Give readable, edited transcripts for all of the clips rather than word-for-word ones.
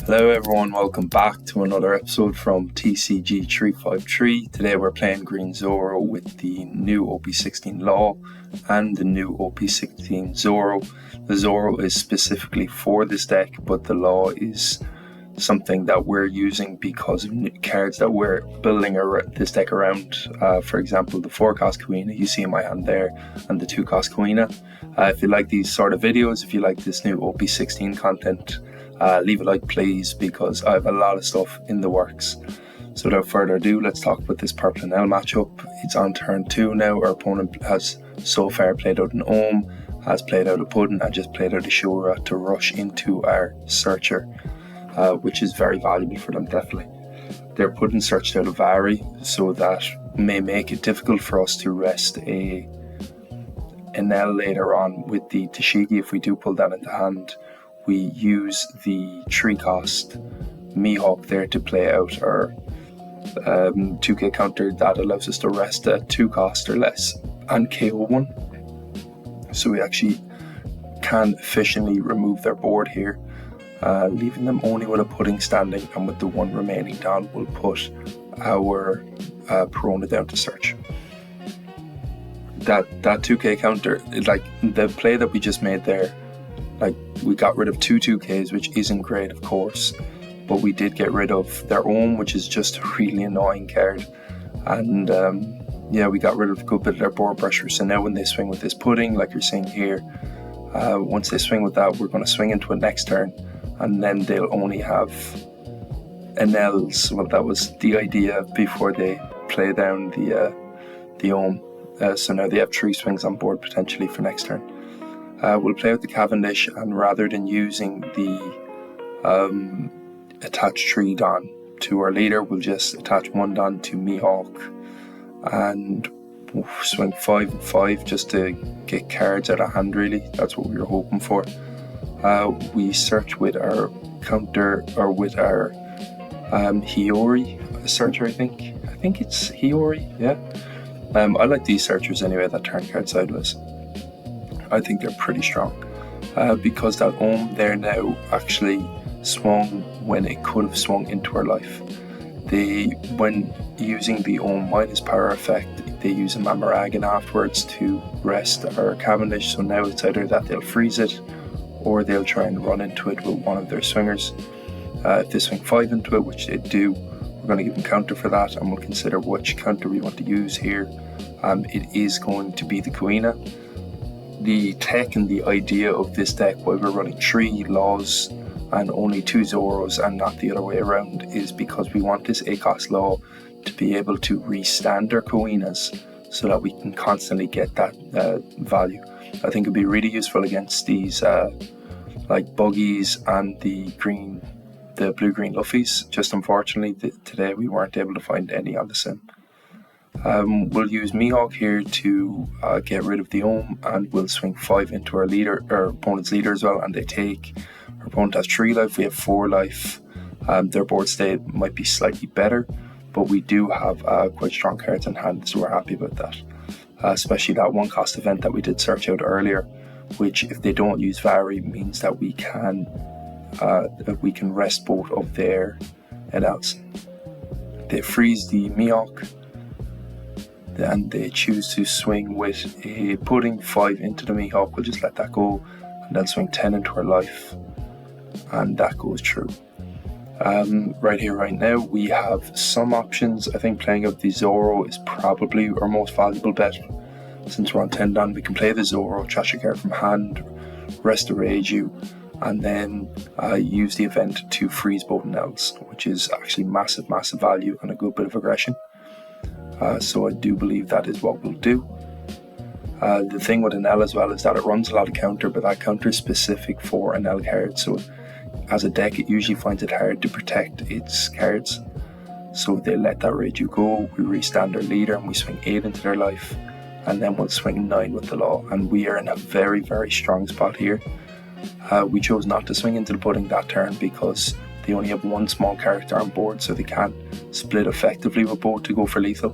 Hello everyone, welcome back to another episode from TCG353. Today we're playing Green Zoro with the new OP16 Law and the new OP16 Zoro. The Zoro is specifically for this deck, but the Law is something that we're using because of cards that we're building this deck around. For example, the 4-cost Kuina you see in my hand there, and the 2-cost Kuina. If you like these sort of videos, if you like this new OP16 content, leave a like please, because I have a lot of stuff in the works. So without further ado, let's talk about this Purple Enel matchup. It's on turn 2 now. Our opponent has so far played out an Ohm, has played out a Puddin, and just played out a Shura to rush into our Searcher, which is very valuable for them, definitely. They're Puddin searched out a Vari, so that may make it difficult for us to rest a Enel later on with the Tashigi. If we do pull that into hand, we use the 3-cost Mihawk there to play out our 2k counter that allows us to rest a 2-cost or less and KO one. So we actually can efficiently remove their board here, leaving them only with a Pudding standing, and with the one remaining down we'll put our Perona down to search. That 2k counter, like the play that we just made there, like we got rid of 2-2Ks, which isn't great of course, but we did get rid of their own, which is just a really annoying card, and we got rid of a good bit of their board pressure. So now when they swing with this Pudding, like you're seeing here, once they swing with that, we're going to swing into it next turn, and then they'll only have Enels. Well, that was the idea before they play down the Ohm. So now they have 3 swings on board potentially for next turn. We'll play with the Cavendish, and rather than using the attach 3 Don to our leader, we'll just attach 1 Don to Mihawk and swing 5 and 5 just to get cards out of hand, really. That's what we were hoping for. We search with our counter, or with our Hiyori searcher, I think it's Hiyori, yeah. I like these searchers anyway that turn cards sideways. I think they're pretty strong, because that Ohm there now actually swung when it could have swung into our life. When using the Ohm minus power effect, they use a Mamaragan afterwards to rest our Cavendish, so now it's either that they'll freeze it or they'll try and run into it with one of their swingers. If they swing 5 into it, which they do, we're going to give them counter for that, and we'll consider which counter we want to use here. It is going to be the Kuina. The tech and the idea of this deck, why we're running 3 Laws and only 2 Zoros and not the other way around, is because we want this 8-cost Law to be able to restand our Kuinas so that we can constantly get that value. I think it'd be really useful against these like Buggies and the blue-green Luffies. Just unfortunately today we weren't able to find any on the sim. We'll use Mihawk here to get rid of the Ohm, and we'll swing 5 into our opponent's leader as well, and they take. Our opponent has 3 life, we have 4 life. Their board state might be slightly better, but we do have quite strong cards in hand, so we're happy about that. Especially that 1-cost event that we did search out earlier, which if they don't use Vari means that we can rest both of their Enels. They freeze the Mihawk, and they choose to swing with a Pudding 5 into the Mihawk. We'll just let that go, and then swing 10 into our life, and that goes through. Right here, right now, we have some options. I think playing out the Zoro is probably our most valuable bet. Since we're on 10 down, we can play the Zoro, trash a card from hand, rest a Reiju, and then use the event to freeze both Enels, which is actually massive value and a good bit of aggression. So I do believe that is what we'll do. The thing with Enel as well is that it runs a lot of counter, but that counter is specific for Enel cards. So as a deck, it usually finds it hard to protect its cards. So they let that Reiju go, we restand our leader, and we swing 8 into their life, and then we'll swing 9 with the Law. And we are in a very strong spot here. We chose not to swing into the Pudding that turn because they only have 1 small character on board, so they can't split effectively with both to go for lethal.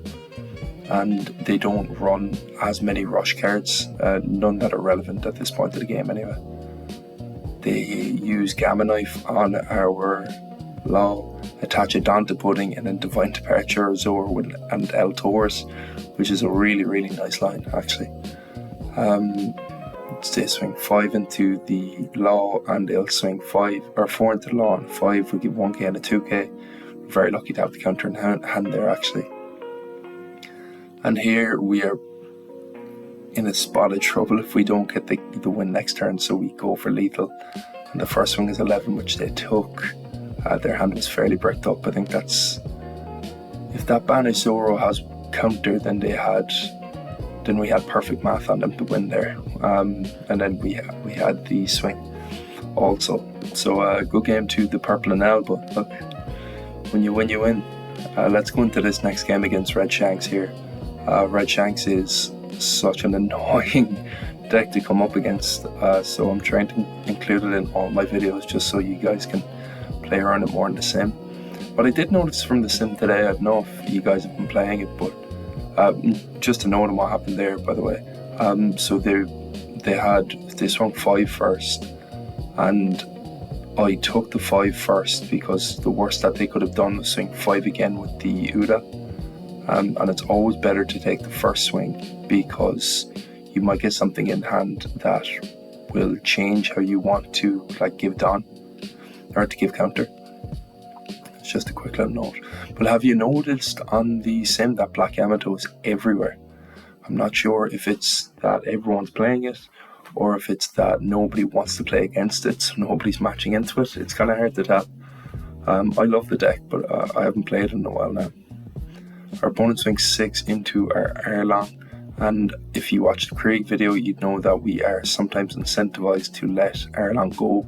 And they don't run as many rush cards, none that are relevant at this point of the game anyway. They use Gamma Knife on our Law, attach a Dante Pudding, and then Divine Departure Zoro and El Taurus, which is a really, really nice line, actually. They swing 5 into the Law, and they'll swing 4 into the Law, and 5 will give 1k and a 2k. Very lucky to have the counter in hand there, actually. And here we are in a spot of trouble if we don't get the win next turn, so we go for lethal. And the first swing is 11, which they took. Their hand was fairly bricked up. I think that's... If that Banish Zoro has counter, then we had perfect math on them to win there. And then we had the swing also. So good game to the Purple Enel, but look, when you win, you win. Let's go into this next game against Red Shanks here. Red Shanks is such an annoying deck to come up against, so I'm trying to include it in all my videos just so you guys can play around it more in the sim. But I did notice from the sim today, I don't know if you guys have been playing it, but just to note on what happened there, by the way. So they swung 5 first, and I took the 5 first because the worst that they could have done was swing 5 again with the Uda. And it's always better to take the first swing because you might get something in hand that will change how you want to give Don or to give counter. It's just a quick little note. But have you noticed on the sim that Black Yamato is everywhere? I'm not sure if it's that everyone's playing it or if it's that nobody wants to play against it, so nobody's matching into it. It's kind of hard to tell. I love the deck, but I haven't played it in a while now. Our opponent swings 6 into our Erlang, and if you watch the Krieg video, you'd know that we are sometimes incentivized to let Erlang go,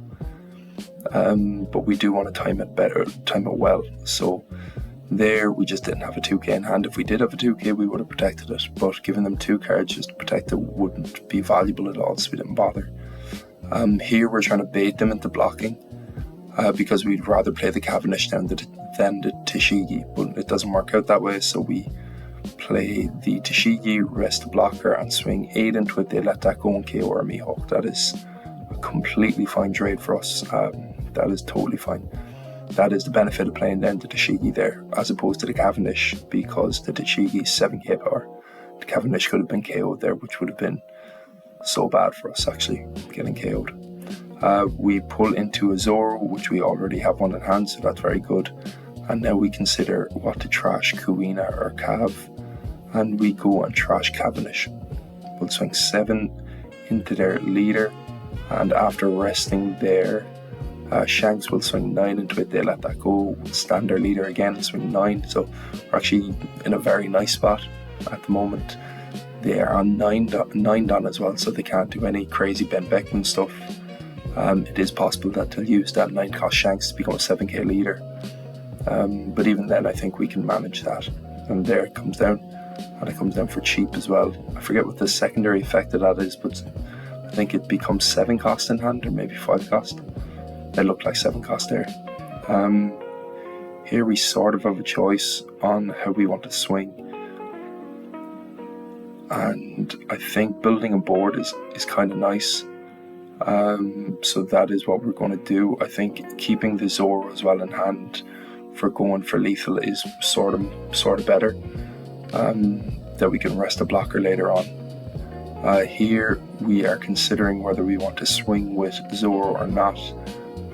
but we do want to time it well. So there we just didn't have a 2k in hand. If we did have a 2k, we would have protected it, but giving them 2 cards just to protect it wouldn't be valuable at all, so we didn't bother. Here we're trying to bait them into blocking, because we'd rather play the Cavendish than the Tashigi, but it doesn't work out that way, so we play the Tashigi, rest the blocker, and swing 8 into it. They let that go and KO our Mihawk. That is a completely fine trade for us. That is totally fine. That is the benefit of playing down the Tashigi there, as opposed to the Cavendish, because the Tashigi is 7k power. The Cavendish could have been KO'd there, which would have been so bad for us, actually, getting KO'd. We pull into a Zoro, which we already have one in hand, so that's very good. And now we consider what to trash, Kuina or Cav, and we go and trash Cavendish. We'll swing 7 into their leader, and after resting there, Shanks will swing 9 into it. They let that go. We'll stand their leader again and swing 9, so we're actually in a very nice spot at the moment. They are on 9 down as well, so they can't do any crazy Ben Beckman stuff. It is possible that they'll use that 9 cost Shanks to become a 7k leader. But even then, I think we can manage that. And there it comes down. And it comes down for cheap as well. I forget what the secondary effect of that is, but I think it becomes 7 cost in hand, or maybe 5 cost. They look like 7 cost there. Here we sort of have a choice on how we want to swing. And I think building a board is kind of nice. So that is what we're going to do. I think keeping the Zoro as well in hand for going for lethal is sort of better, that we can rest a blocker later on. Here we are considering whether we want to swing with Zoro or not,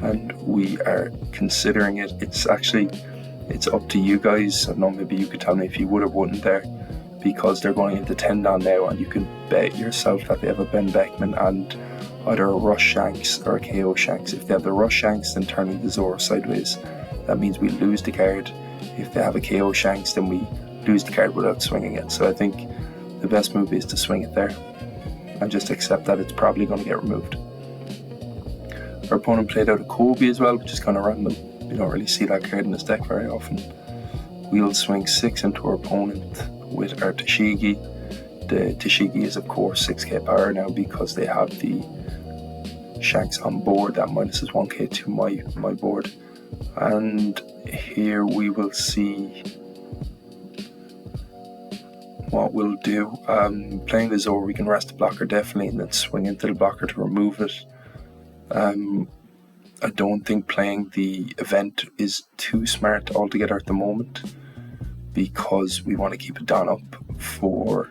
and we are considering it. It's up to you guys. I don't know, maybe you could tell me if you would or wouldn't there, because they're going into 10 down now, and you can bet yourself that they have a Ben Beckman and either a Rush Shanks or a KO Shanks. If they have the Rush Shanks, then turning the Zoro sideways, that means we lose the card. If they have a KO Shanks, then we lose the card without swinging it. So I think the best move is to swing it there and just accept that it's probably going to get removed. Our opponent played out a Kobe as well, which is kind of random. You don't really see that card in this deck very often. We'll swing 6 into our opponent with our Tashigi. The Tashigi is of course 6k power now because they have the Shanks on board. That minuses 1k to my board. And here we will see what we'll do. Playing the Zoro, we can rest the blocker definitely and then swing into the blocker to remove it. I don't think playing the event is too smart altogether at the moment, because we want to keep it down up for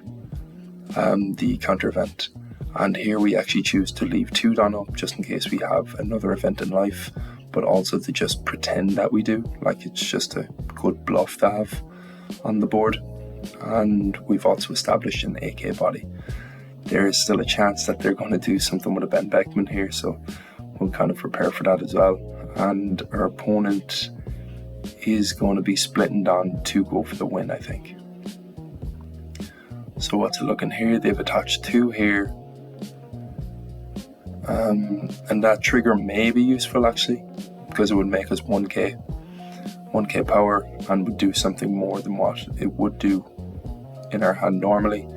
the counter event. And here we actually choose to leave 2 down up just in case we have another event in life, but also to just pretend that we do, like it's just a good bluff to have on the board. And we've also established an AK body. There is still a chance that they're going to do something with a Ben Beckman here, so we'll kind of prepare for that as well. And our opponent is going to be splitting down to go for the win, I think. So what's it looking here? They've attached 2 here. And that trigger may be useful actually, because it would make us 1k power, and would do something more than what it would do in our hand normally.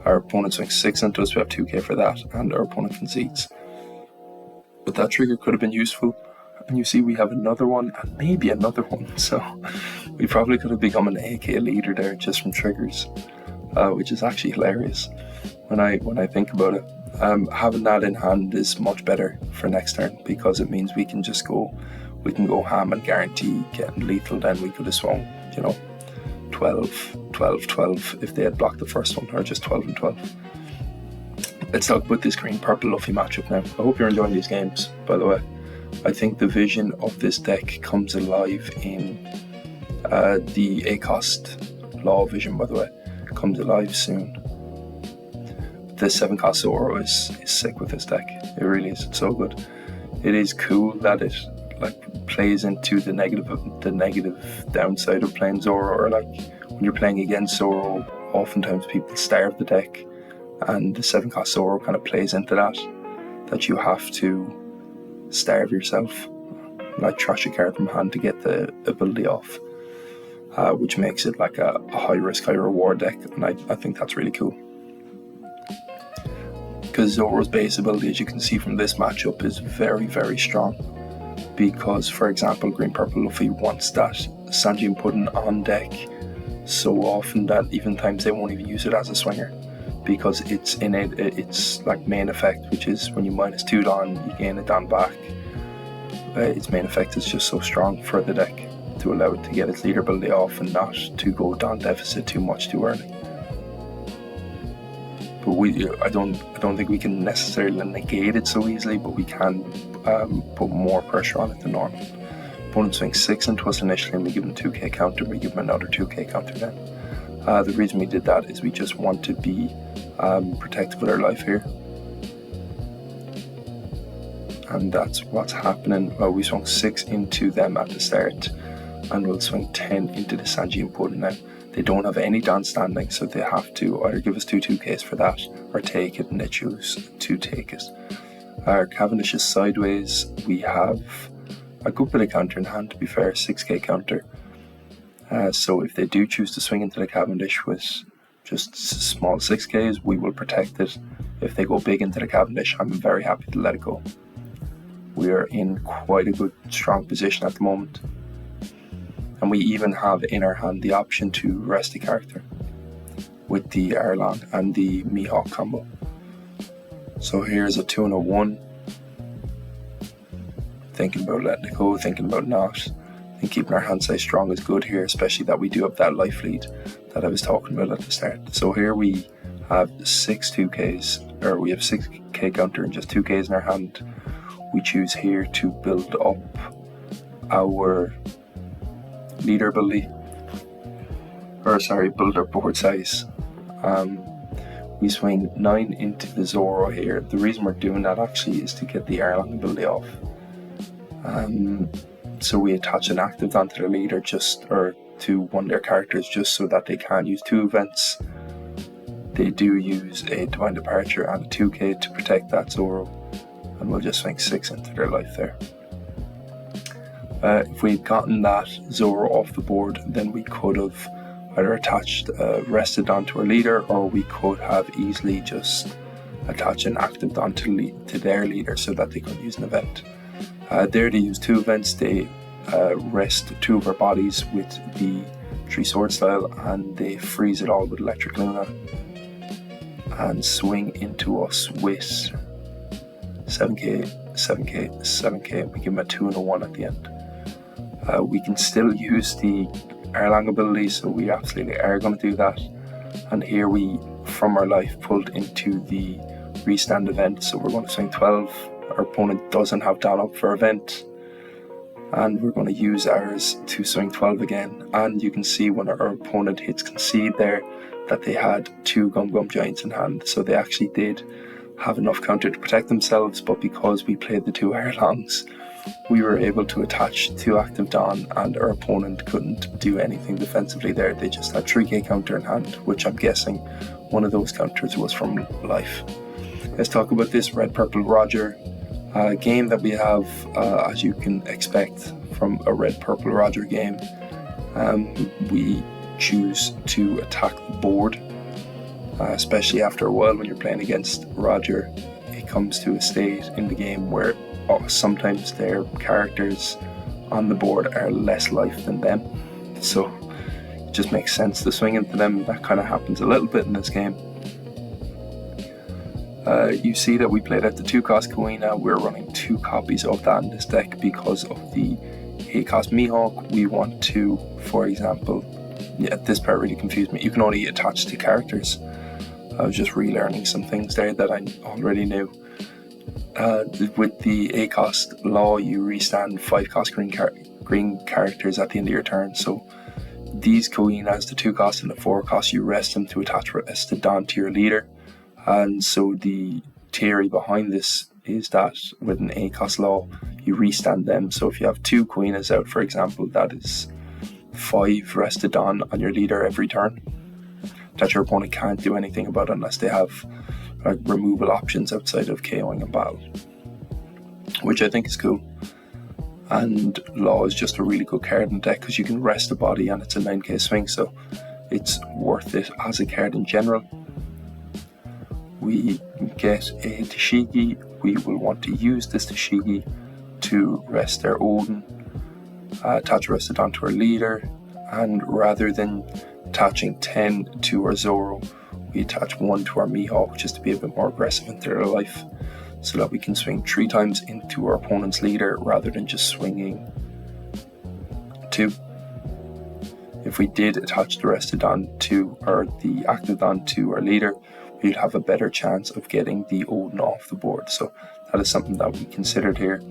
Our opponent swings 6 into us, we have 2k for that, and our opponent concedes. But that trigger could have been useful, and you see we have another one, and maybe another one, so we probably could have become an AK leader there just from triggers, which is actually hilarious when I think about it. Having that in hand is much better for next turn, because it means we can go ham and guarantee getting lethal. Then we could have swung, 12, 12, 12 if they had blocked the first one, or just 12 and 12. Let's talk about this green purple Luffy matchup now. I hope you're enjoying these games, by the way. I think the vision of this deck comes alive in the ACOST Law Vision, by the way, comes alive soon. The 7-cost Zoro is sick with this deck. It really is. It's so good. It is cool that it plays into the negative downside of playing Zoro, or when you're playing against Zoro, oftentimes people starve the deck, and the 7-cost Zoro kind of plays into that you have to starve yourself, trash a card from hand to get the ability off, which makes it like a high risk, high reward deck, and I think that's really cool. Because Zoro's base ability, as you can see from this matchup, is very, very strong. Because, for example, Green Purple Luffy wants that Sanjin Pudding on deck so often that even times they won't even use it as a swinger, because it's innate. It's like main effect, which is when you -2 Don, you gain it down back. Its main effect is just so strong for the deck to allow it to get its leader ability off and not to go down deficit too much too early. But I don't think we can necessarily negate it so easily, but we can put more pressure on it than normal. Opponent swings 6 into us initially, and we give them a 2k counter, we give them another 2k counter then. The reason we did that is we just want to be protective of our life here. And that's what's happening. We swung 6 into them at the start, and we'll swing 10 into the Sanjin Pudding now. They don't have any down standing, so they have to either give us 2/2ks for that, or take it, and they choose to take it. Our Cavendish is sideways. We have a good bit of counter in hand, to be fair, 6k counter. So if they do choose to swing into the Cavendish with just small 6ks, we will protect it. If they go big into the Cavendish, I'm very happy to let it go. We are in quite a good, strong position at the moment. And we even have in our hand the option to rest a character with the Arlong and the Mihawk combo. So here's a 2 and a 1. Thinking about letting it go, thinking about not. And keeping our hand size strong is good here, especially that we do have that life lead that I was talking about at the start. So here we have 6 2ks, or we have 6k counter and just 2ks in our hand. We choose here to build up our leader ability, build our board size. We swing 9 into the Zoro here. The reason we're doing that actually is to get the Arlong ability off. So we attach an active onto their leader to one of their characters, just so that they can use 2 events. They do use a Divine Departure and a 2k to protect that Zoro, and we'll just swing 6 into their life there. If we'd gotten that Zoro off the board, then we could have either rested onto our leader, or we could have easily just attached an active onto their leader so that they could use an event. There they use 2 events. They rest 2 of our bodies with the 3 sword style, and they freeze it all with Electric Luna and swing into us with 7k 7k, 7k, and we give him a 2 and a 1 at the end. We can still use the Erlang ability, so we absolutely are going to do that. And here we, from our life, pulled into the Restand event, so we're going to swing 12. Our opponent doesn't have down up for event, and we're going to use ours to swing 12 again. And you can see when our opponent hits concede there that they had 2 Gum Gum Giants in hand, so they actually did have enough counter to protect themselves, but because we played the 2 Erlangs, we were able to attach 2 active Dawn, and our opponent couldn't do anything defensively there. They just had 3k counter in hand, which I'm guessing one of those counters was from life. Let's talk about this Red Purple Roger game that we have. As you can expect from a Red Purple Roger game, we choose to attack the board, especially after a while when you're playing against Roger. It comes to a state in the game where sometimes their characters on the board are less life than them, so it just makes sense to swing into them. That kind of happens a little bit in this game. You see that we played out the 2-cost Kuina. We're running 2 copies of that in this deck because of the 8-cost Mihawk. We want to, for example, this part really confused me. You can only attach 2 characters. I was just relearning some things there that I already knew. With the 8-cost law, you restand 5-cost green characters at the end of your turn. So these Kuinas, the 2-cost and the 4-cost, you rest them to attach Rested Dawn to your leader. And so the theory behind this is that with an 8-cost law, you restand them. So if you have 2 Kuinas out, for example, that is 5 Rested Dawn on your leader every turn that your opponent can't do anything about unless they have removal options outside of KOing in battle, which I think is cool. And Law is just a really good card in the deck because you can rest a body and it's a 9k swing, so it's worth it as a card in general. We get a Tashigi. We will want to use this Tashigi to rest their Odin, attach Rested onto our leader, and rather than attaching 10 to our Zoro, we attach 1 to our Mihawk just to be a bit more aggressive into their life, so that we can swing 3 times into our opponent's leader rather than just swinging 2. If we did attach the Rested Dawn to, or the active Dawn to our leader, we'd have a better chance of getting the Odin off the board. So that is something that we considered here,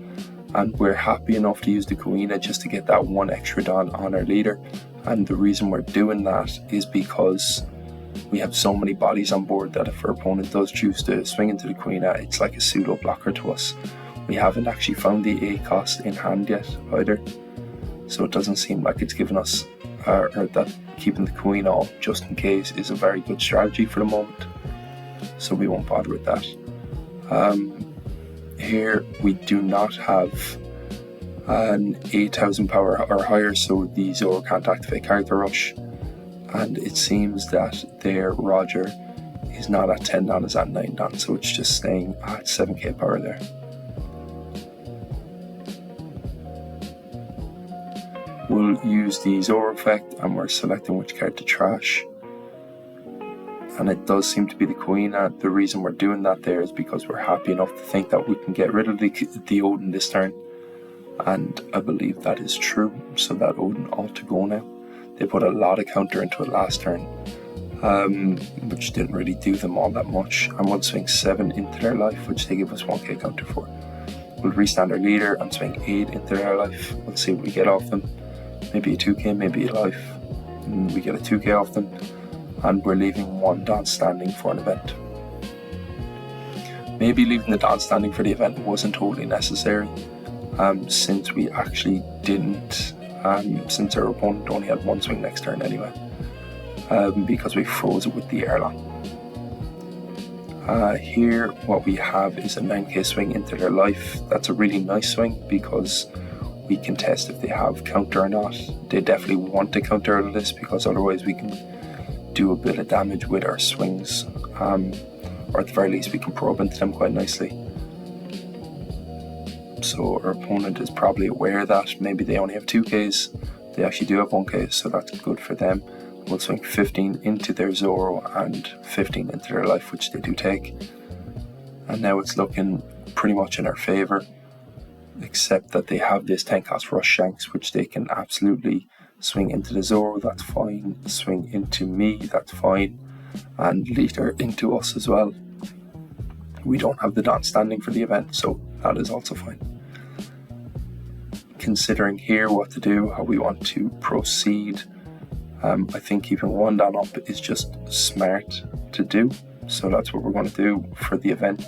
and we're happy enough to use the Kuina just to get that 1 extra Dawn on our leader. And the reason we're doing that is because we have so many bodies on board that if our opponent does choose to swing into the Kuina, it's like a pseudo blocker to us. We haven't actually found the 8-cost in hand yet either, so it doesn't seem like it's given us or that keeping the Kuina off just in case is a very good strategy for the moment, so we won't bother with that. Here we do not have an 8,000 power or higher, so the Zoro can't activate Character Rush, and it seems that their Roger is not at 10 Dawn, it's at 9 Dawn, so it's just staying at 7k power there. We'll use the Zoro effect and we're selecting which card to trash, and it does seem to be the Kuina. The reason we're doing that there is because we're happy enough to think that we can get rid of the Odin this turn, and I believe that is true, so that Odin ought to go now. They put a lot of counter into it last turn, which didn't really do them all that much, and we'll swing 7 into their life, which they give us 1k counter for. We'll restand our leader and swing 8 into their life. We'll see what we get off them. Maybe a 2k, maybe a life. And we get a 2k off them, and we're leaving 1 Dawn standing for an event. Maybe leaving the Dawn standing for the event wasn't totally necessary, since we actually didn't, since our opponent only had 1 swing next turn anyway, because we froze it with the Erlang. Here what we have is a 9k swing into their life. That's a really nice swing because we can test if they have counter or not. They definitely want to counter out of this because otherwise we can do a bit of damage with our swings, or at the very least we can probe into them quite nicely. So our opponent is probably aware that maybe they only have 2ks, they actually do have 1k, so that's good for them. We'll swing 15 into their Zoro and 15 into their life, which they do take. And now it's looking pretty much in our favour. except that they have this 10 cost rush Shanks, which they can absolutely swing into the Zoro, that's fine, swing into me, that's fine, and leader into us as well. We don't have the dot standing for the event, so that is also fine. Considering here what to do, how we want to proceed, I think keeping one down up is just smart to do, so that's what we're going to do for the event.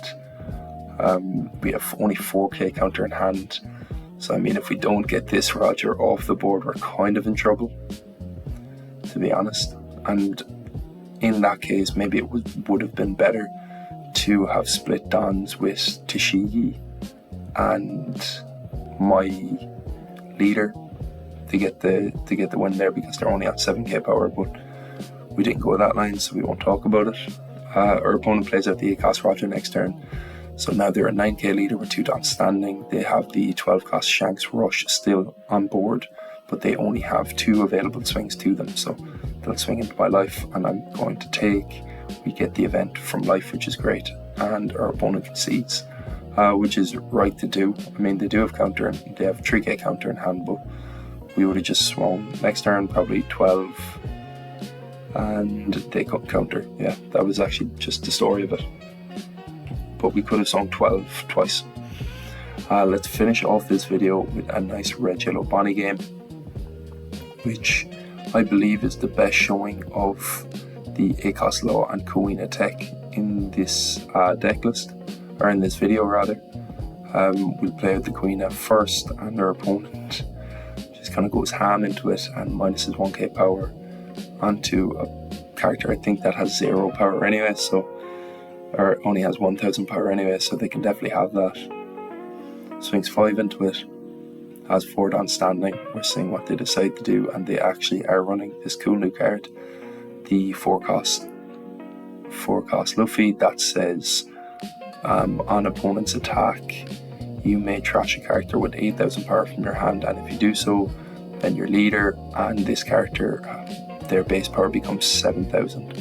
We have only 4k counter in hand, so I mean if we don't get this Roger off the board, we're kind of in trouble, to be honest. And in that case, maybe it would have been better to have split Dons with Tashigi and my leader to get the win there, because they're only at 7k power, but we didn't go that line, so we won't talk about it. Our opponent plays out the 8 cost Roger next turn, so now they're a 9k leader with 2 Dons standing. They have the 12 cost Shanks Rush still on board, but they only have 2 available swings to them, so they'll swing into my life and I'm going to take. We get the event from life, which is great, and our opponent concedes, which is right to do. I mean, they do have counter, they have 3k counter in hand, but we would have just swung next turn probably 12 and they got counter. Yeah, that was actually just the story of it, but we could have swung 12 twice. Let's finish off this video with a nice Red Yellow Bonney game, which I believe is the best showing of the 8 cost Law and Kuina tech in this deck list, or in this video rather. We'll play with the Kuina first, and our opponent just kind of goes ham into it and minuses 1k power onto a character I think that has 0 power anyway, so, or only has 1000 power anyway, so they can definitely have that. Swings 5 into it, has 4 Dons standing. We're seeing what they decide to do, and they actually are running this cool new card, the 4 cost Luffy, that says on opponent's attack you may trash a character with 8000 power from your hand, and if you do so, then your leader and this character, their base power becomes 7000.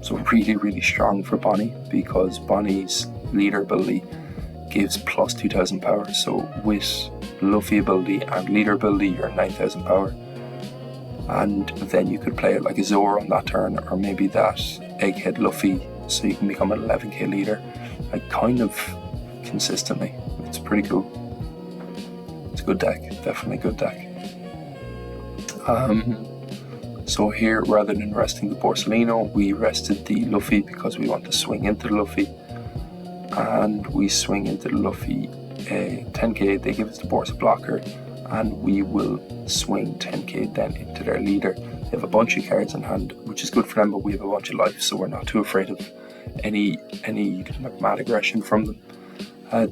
So really strong for Bonney, because Bonney's leader ability gives plus 2000 power, so with Luffy ability and leader ability you're 9000 power, and then you could play it like a Zoro on that turn, or maybe that Egghead Luffy, so you can become an 11k leader, like kind of consistently. It's pretty cool. It's a good deck, definitely a good deck. So here, rather than resting the Borsellino, we rested the Luffy because we want to swing into the Luffy, and we swing into the Luffy 10k, they give us the Borsa blocker, and we will swing 10k then into their leader. They have a bunch of cards in hand, which is good for them, but we have a bunch of life, so we're not too afraid of any kind of mad aggression from them.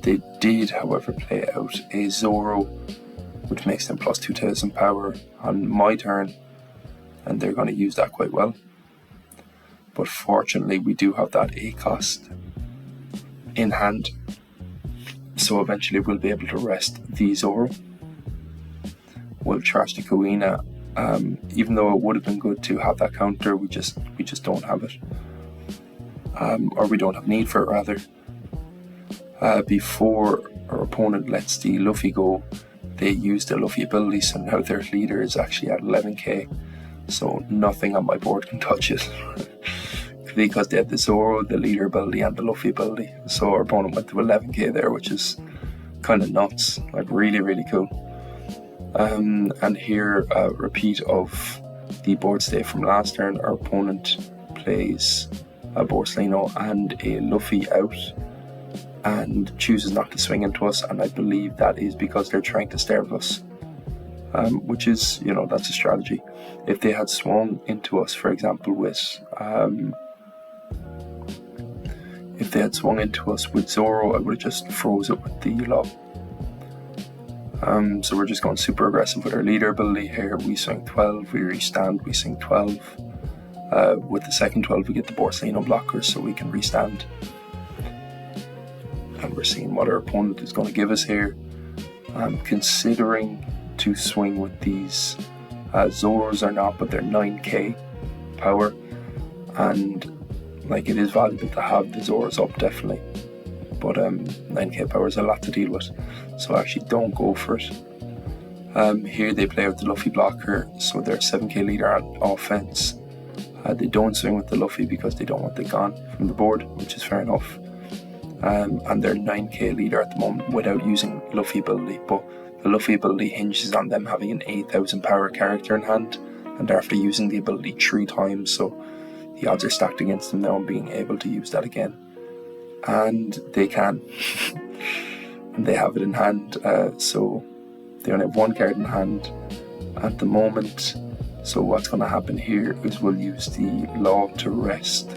They did, however, play out a Zoro, which makes them plus 2000 power on my turn, and they're going to use that quite well. But fortunately, we do have that 8 cost in hand, so eventually we'll be able to rest the Zoro. We'll trash the Kuina, even though it would have been good to have that counter, we just don't have it, or we don't have need for it rather. Before our opponent lets the Luffy go, they use the Luffy ability, so now their leader is actually at 11k, so nothing on my board can touch it because they had the Zoro, the leader ability and the Luffy ability, so our opponent went to 11k there, which is kind of nuts, like really cool. And here, a repeat of the board state from last turn. Our opponent plays a Borsellino and a Luffy out and chooses not to swing into us, and I believe that is because they're trying to starve us, which is, you know, that's a strategy. If they had swung into us, for example, with Zoro, I would have just froze it with the lob. So we're just going super aggressive with our leader ability here. We swing 12, we restand, we swing 12. With the second 12 we get the Borsellino blockers, so we can restand. And we're seeing what our opponent is going to give us here. Considering to swing with these Zoros or not, but they're 9k power, and like it is valuable to have the Zoros up definitely, but 9k power is a lot to deal with, so actually don't go for it. Here they play with the Luffy blocker, so they're 7k leader on offense. They don't swing with the Luffy because they don't want it gone from the board, which is fair enough. And they're 9k leader at the moment without using Luffy ability, but the Luffy ability hinges on them having an 8000 power character in hand, and they're after using the ability 3 times, so the odds are stacked against them now on being able to use that again. And they can. And they have it in hand, so they only have 1 card in hand at the moment. So what's going to happen here is we'll use the law to rest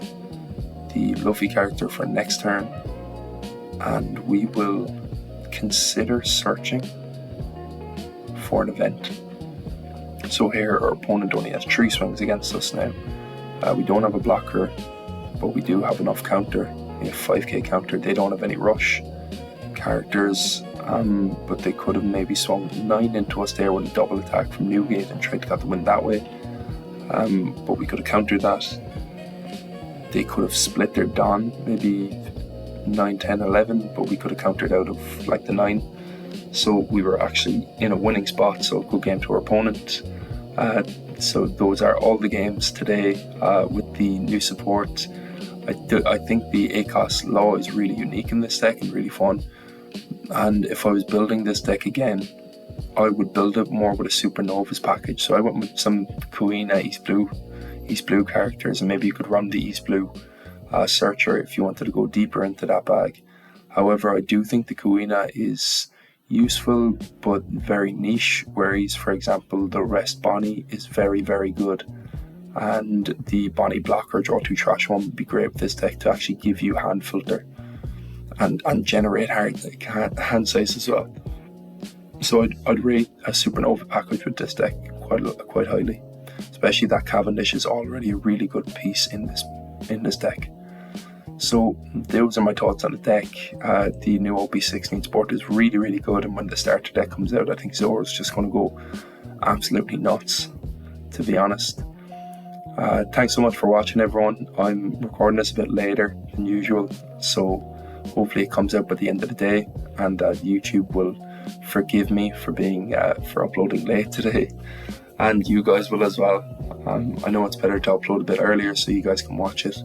the Luffy character for next turn, and we will consider searching for an event. So here our opponent only has 3 swings against us now. We don't have a blocker, but we do have enough counter. We have 5k counter. They don't have any rush characters, but they could have maybe swung 9 into us there with a double attack from Newgate and tried to get the win that way. But we could have countered that. They could have split their Dawn, maybe 9, 10, 11, but we could have countered out of like the 9. So we were actually in a winning spot, so good game to our opponent. So those are all the games today with the new support. I think the ACOS law is really unique in this deck and really fun. And if I was building this deck again, I would build it more with a Supernovas package. So I went with some Kuina East Blue characters, and maybe you could run the East Blue Searcher if you wanted to go deeper into that bag. However, I do think the Kuina is useful but very niche, whereas for example the Red Bonney is very, very good, and the Bonney blocker draw 2 trash 1 would be great with this deck to actually give you hand filter and generate hand size as well. So I'd rate a Supernova package with this deck quite highly, especially that Cavendish is already a really good piece in this deck. So those are my thoughts on the deck. The new OP16 support is really, really good, and when the starter deck comes out, I think Zoro's just going to go absolutely nuts, to be honest. Thanks so much for watching, everyone. I'm recording this a bit later than usual, so hopefully it comes out by the end of the day, and YouTube will forgive me for uploading late today, and you guys will as well. I know it's better to upload a bit earlier so you guys can watch it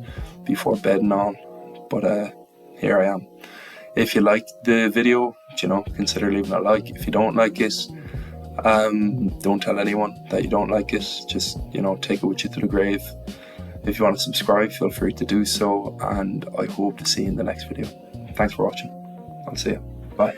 before bed and all, but here I am. If you liked the video, consider leaving a like. If you don't like it, don't tell anyone that you don't like it. Just take it with you to the grave. If you want to subscribe, feel free to do so, and I hope to see you in the next video. Thanks for watching. I'll see you. Bye.